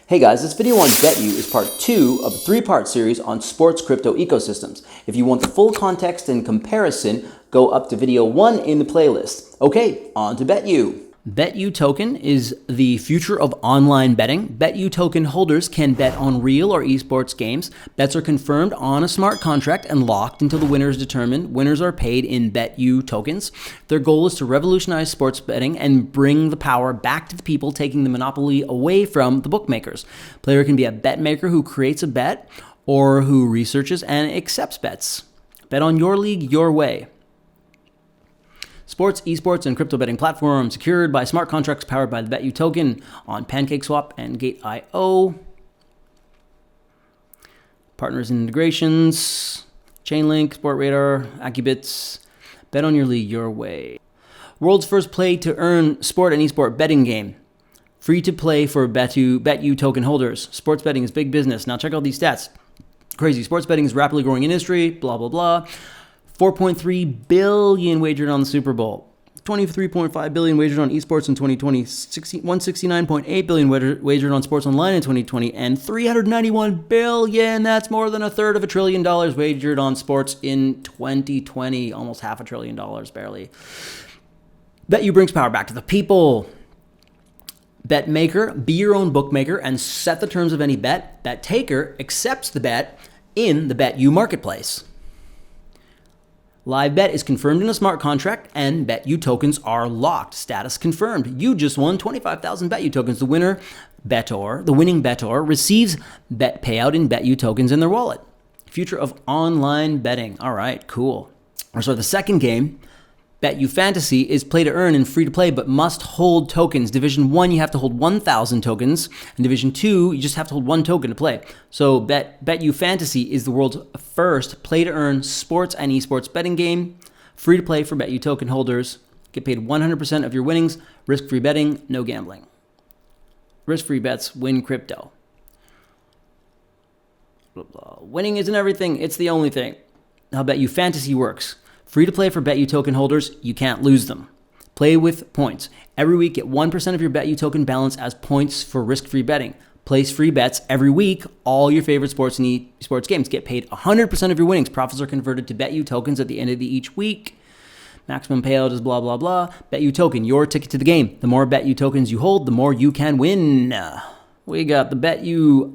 Hey guys, this video on BetU is part 2 of a 3-part series on sports crypto ecosystems. If you want the full context and comparison, go up to video 1 in the playlist. Okay, on to BetU. BetU Token is the future of online betting. BetU Token holders can bet on real or esports games. Bets are confirmed on a smart contract and locked until the winner is determined. Winners are paid in BetU tokens. Their goal is to revolutionize sports betting and bring the power back to the people, taking the monopoly away from the bookmakers. Player can be a bet maker who creates a bet or who researches and accepts bets. Bet on your league your way. Sports, esports, and crypto betting platform secured by smart contracts powered by the BetU Token on PancakeSwap and Gate.io. Partners and integrations, Chainlink, Sportradar, AccuBits. Bet on your league your way. World's first play-to-earn sport and esport betting game. Free to play for BetU Token holders. Sports betting is big business. Now check out these stats. Crazy. Sports betting is a rapidly growing industry, blah, blah, blah. 4.3 billion wagered on the Superbowl, 23.5 billion wagered on esports in 2020, 169.8 billion wagered on sports online in 2020, and 391 billion, that's more than a third of $1 trillion wagered on sports in 2020, almost $500 billion barely. BetU brings power back to the people. Bet maker, be your own bookmaker and set the terms of any bet. Bet taker accepts the bet in the BetU marketplace. Live bet is confirmed in a smart contract, and BetU tokens are locked. Status confirmed. You just won 25,000 BetU tokens. The winning bettor, receives bet payout in BetU tokens in their wallet. Future of online betting. All right, cool. So the second game, BetU Fantasy, is play to earn and free to play, but must hold tokens. Division 1, you have to hold 1,000 tokens. And Division 2, you just have to hold 1 token to play. So BetU Fantasy is the world's first play to earn sports and esports betting game. Free to play for BetU Token holders. Get paid 100% of your winnings. Risk-free betting, no gambling. Risk-free bets win crypto. Blah, blah. Winning isn't everything, it's the only thing. How BetU Fantasy works. Free to play for BetU Token holders, you can't lose them. Play with points. Every week, get 1% of your BetU Token balance as points for risk-free betting. Place free bets every week. All your favorite sports and esports games. Get paid 100% of your winnings. Profits are converted to BetU tokens at the end of each week. Maximum payout is blah, blah, blah. BetU Token, your ticket to the game. The more BetU tokens you hold, the more you can win. We got the BetU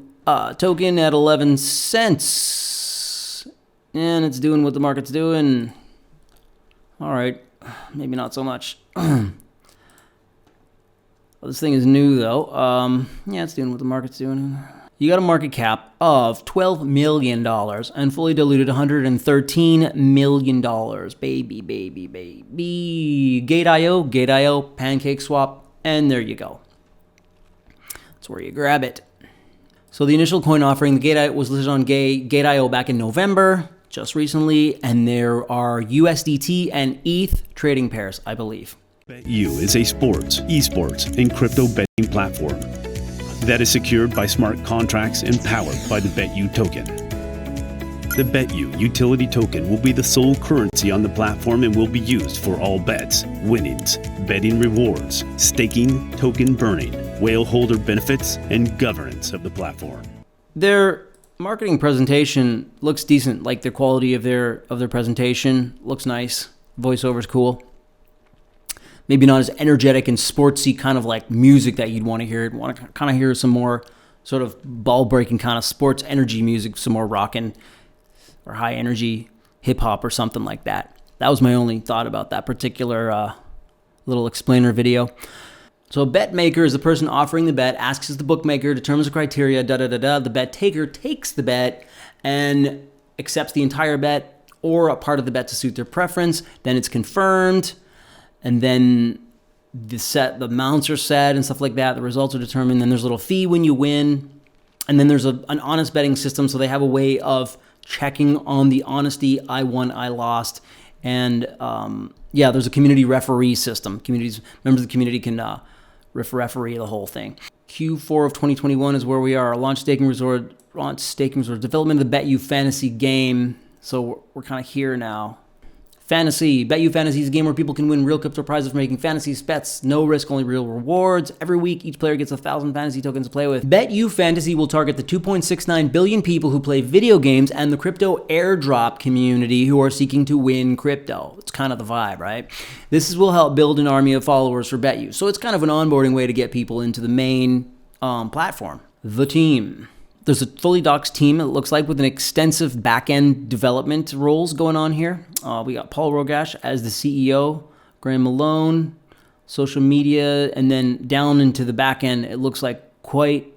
token at 11 cents. And it's doing what the market's doing. All right, maybe not so much. Well, this thing is new, though. Yeah, it's doing what the market's doing. You got a market cap of $12 million and fully diluted $113 million. Baby, baby, baby. Gate.io, PancakeSwap, and there you go. That's where you grab it. So the initial coin offering, the Gate.io, was listed on Gate.io back in November. Just recently, and there are USDT and ETH trading pairs, I believe. BetU is a sports, esports, and crypto betting platform that is secured by smart contracts and powered by the BetU Token. The BetU utility token will be the sole currency on the platform and will be used for all bets, winnings, betting rewards, staking, token burning, whale holder benefits, and governance of the platform. Their marketing presentation looks decent. Like the quality of their presentation looks nice. Voiceover's cool. Maybe not as energetic and sportsy kind of like music that you'd want to hear. You'd want to kind of hear some more sort of ball-breaking kind of sports energy music, some more rockin' or high energy hip hop or something like that. That was my only thought about that particular little explainer video. So a bet maker is the person offering the bet, asks the bookmaker, determines the criteria, The bet taker takes the bet and accepts the entire bet or a part of the bet to suit their preference. Then it's confirmed, and then the amounts are set and stuff like that. The results are determined. Then there's a little fee when you win, and then there's an honest betting system. So they have a way of checking on the honesty. I won, I lost, and there's a community referee system. Members of the community can referee the whole thing. Q4 of 2021 is where we are. Launch staking resort development of the BetU Fantasy game. So we're kind of here now. Fantasy. BetU Fantasy is a game where people can win real crypto prizes for making fantasy bets. No risk, only real rewards. Every week, each player gets 1,000 fantasy tokens to play with. BetU Fantasy will target the 2.69 billion people who play video games and the crypto airdrop community who are seeking to win crypto. It's kind of the vibe, right? This will help build an army of followers for BetU. So it's kind of an onboarding way to get people into the main platform. The team. There's a fully doxed team, it looks like, with an extensive back-end development roles going on here. We got Paul Rogash as the CEO, Graham Malone, social media, and then down into the back end, it looks like quite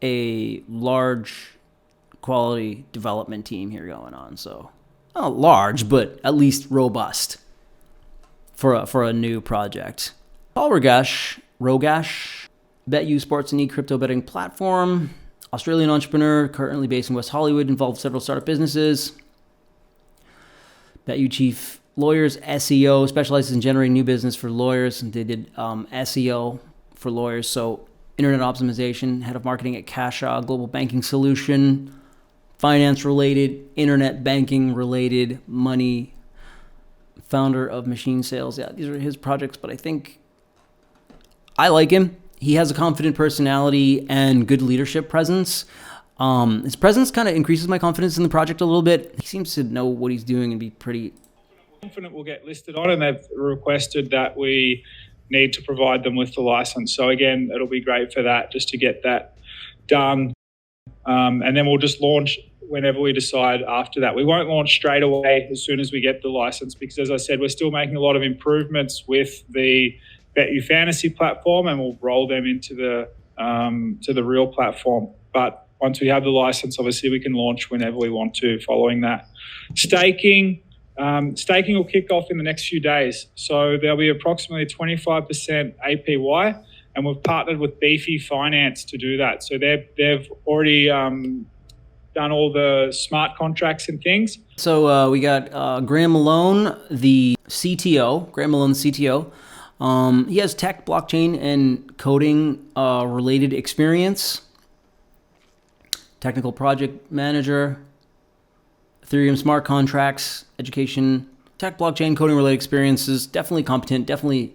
a large quality development team here going on. So, not large, but at least robust for a new project. Paul Rogash, BetU Sports and e-crypto betting platform. Australian entrepreneur, currently based in West Hollywood, involved several startup businesses. BetU chief lawyers, SEO, specializes in generating new business for lawyers. And they did SEO for lawyers. So internet optimization, head of marketing at Kasha, global banking solution, finance related, internet banking related, money, founder of Machine Sales. Yeah, these are his projects, but I think I like him. He has a confident personality and good leadership presence. His presence kind of increases my confidence in the project a little bit. He seems to know what he's doing and be pretty confident we'll get listed on, and they've requested that we need to provide them with the license. So again, it'll be great for that, just to get that done. And then we'll just launch whenever we decide after that. We won't launch straight away as soon as we get the license, because as I said, we're still making a lot of improvements with the BetU Fantasy platform, and we'll roll them into the to the real platform. But once we have the license, obviously we can launch whenever we want to following that. Staking will kick off in the next few days. So there'll be approximately 25% APY, and we've partnered with BeFi Finance to do that. So they've already done all the smart contracts and things. So we got Graham Malone, the CTO. He has tech, blockchain, and coding related experience. Technical project manager, Ethereum smart contracts, education, tech, blockchain, coding related experiences. Definitely competent. Definitely,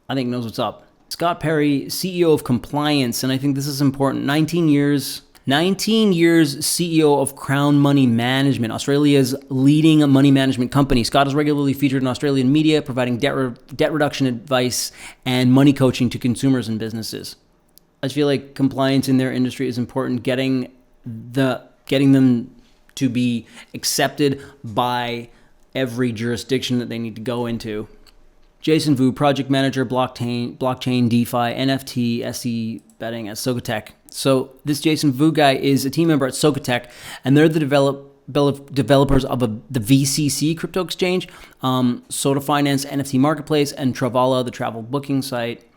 I think, knows what's up. Scott Perry, CEO of Compliance, and I think this is important. 19 years CEO of Crown Money Management, Australia's leading money management company. Scott is regularly featured in Australian media, providing debt reduction advice and money coaching to consumers and businesses. I feel like compliance in their industry is important, getting them to be accepted by every jurisdiction that they need to go into. Jason Vu, project manager, blockchain, DeFi, NFT, SE betting at Socotec. So this Jason Vu guy is a team member at Socotec, and they're the developers of the VCC crypto exchange, Soda Finance NFT marketplace, and Travala, the travel booking site.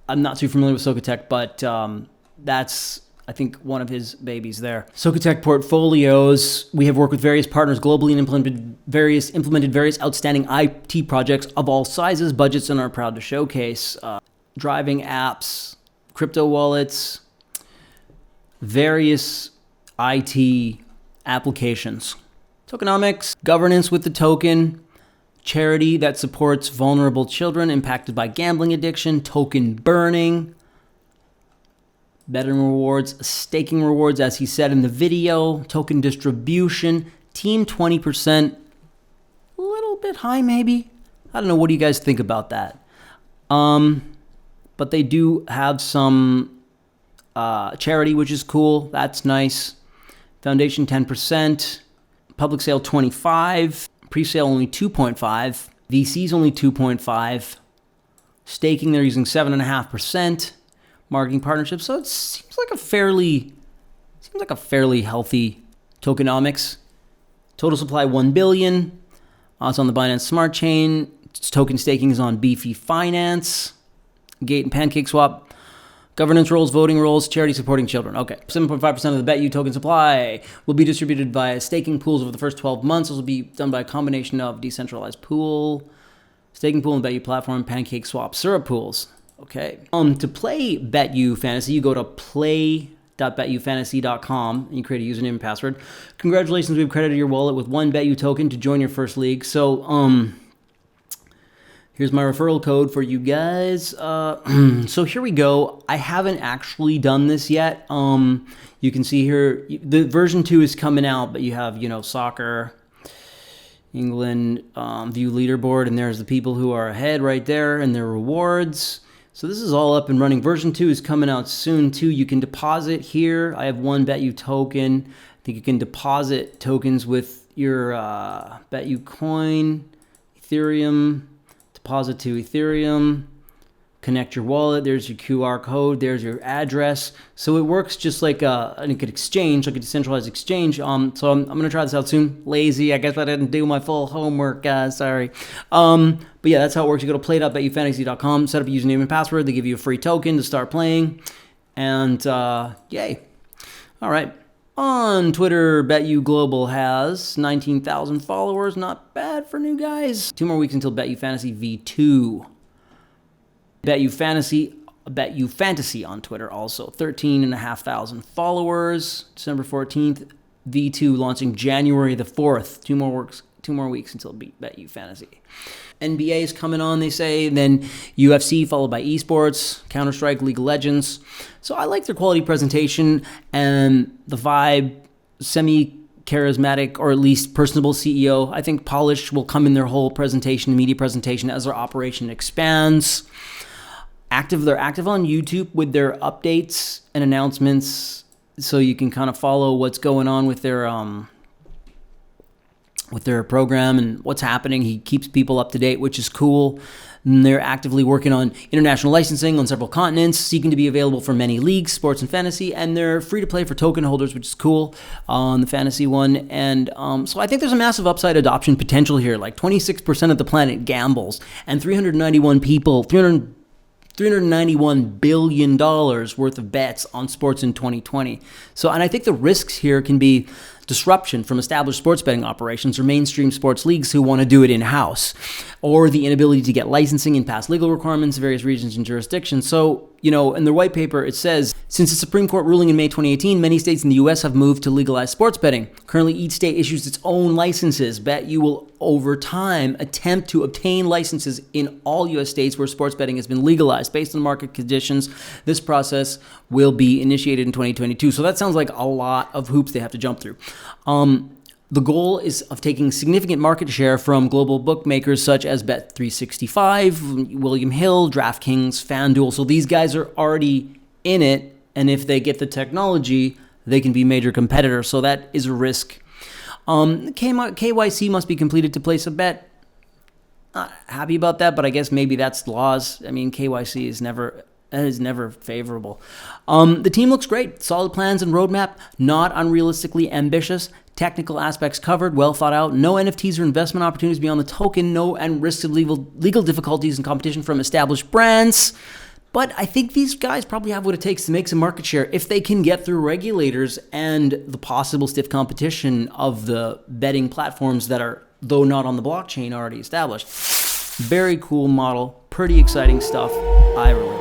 I'm not too familiar with Socotec, but that's, I think, one of his babies there. Socotec portfolios. We have worked with various partners globally and implemented various outstanding IT projects of all sizes, budgets, and are proud to showcase driving apps, crypto wallets, various IT applications. Tokenomics, governance with the token, charity that supports vulnerable children impacted by gambling addiction, token burning, betting rewards, staking rewards, as he said in the video, token distribution, team 20%, a little bit high maybe. I don't know, what do you guys think about that? But they do have some charity, which is cool. That's nice. Foundation 10%, public sale 25%, pre-sale only 2.5%, VCs only 2.5%, staking they're using 7.5%. Marketing partnerships. So it seems like a fairly healthy tokenomics. Total supply 1 billion. It's on the Binance Smart Chain. Token staking is on BeFi Finance, Gate and Pancake Swap. Governance roles, voting roles, charity supporting children. Okay. 7.5% of the BetU token supply will be distributed via staking pools over the first 12 months. This will be done by a combination of decentralized pool, staking pool, and BetU platform, Pancake Swap, syrup pools. Okay. To play BetU Fantasy, you go to play bet.betufantasy.com, and you create a username and password. Congratulations, we've credited your wallet with 1 BetU token to join your first league. So, here's my referral code for you guys. So here we go. I haven't actually done this yet. You can see here, the version 2 is coming out, but you have, soccer, England, view leaderboard, and there's the people who are ahead right there and their rewards. So this is all up and running. Version 2 is coming out soon too. You can deposit here. I have 1 BetU token. I think you can deposit tokens with your BetU coin, Ethereum, deposit to Ethereum, connect your wallet. There's your QR code. There's your address. So it works just like an exchange, like a decentralized exchange. So I'm going to try this out soon. Lazy. I guess I didn't do my full homework, guys. Sorry. But yeah, that's how it works. You go to play.betufantasy.com, set up a username and password. They give you a free token to start playing. And yay. All right. On Twitter, BetU Global has 19,000 followers. Not bad for new guys. 2 more weeks until BetU Fantasy V2. BetU Fantasy on Twitter also. 13,500 followers. December 14th. V2 launching January the 4th. 2 more weeks until BetU Fantasy. NBA is coming on, they say. Then UFC, followed by esports, Counter-Strike, League of Legends. So I like their quality presentation and the vibe, semi-charismatic or at least personable CEO. I think polish will come in their whole presentation, media presentation, as their operation expands. They're active on YouTube with their updates and announcements, so you can kind of follow what's going on with their program and what's happening. He keeps people up to date, which is cool. And they're actively working on international licensing on several continents, seeking to be available for many leagues, sports and fantasy, and they're free to play for token holders, which is cool on the fantasy one. And so I think there's a massive upside adoption potential here. Like 26% of the planet gambles, and 391 people, $391 billion worth of bets on sports in 2020. So, and I think the risks here can be disruption from established sports betting operations or mainstream sports leagues who want to do it in-house, or the inability to get licensing and pass legal requirements in various regions and jurisdictions. So, in their white paper, it says, since the Supreme Court ruling in May 2018, many states in the U.S. have moved to legalize sports betting. Currently, each state issues its own licenses. BetU will, over time, attempt to obtain licenses in all U.S. states where sports betting has been legalized. Based on market conditions, this process will be initiated in 2022. So that sounds like a lot of hoops they have to jump through. The goal is of taking significant market share from global bookmakers such as Bet365, William Hill, DraftKings, FanDuel. So these guys are already in it, and if they get the technology, they can be major competitors. So that is a risk. KYC must be completed to place a bet. Not happy about that, but I guess maybe that's laws. I mean, KYC is never favorable. The team looks great. Solid plans and roadmap, not unrealistically ambitious. Technical aspects covered, well thought out. No NFTs or investment opportunities beyond the token. No and risks of legal difficulties and competition from established brands. But I think these guys probably have what it takes to make some market share if they can get through regulators and the possible stiff competition of the betting platforms that are, though not on the blockchain, already established. Very cool model. Pretty exciting stuff. I really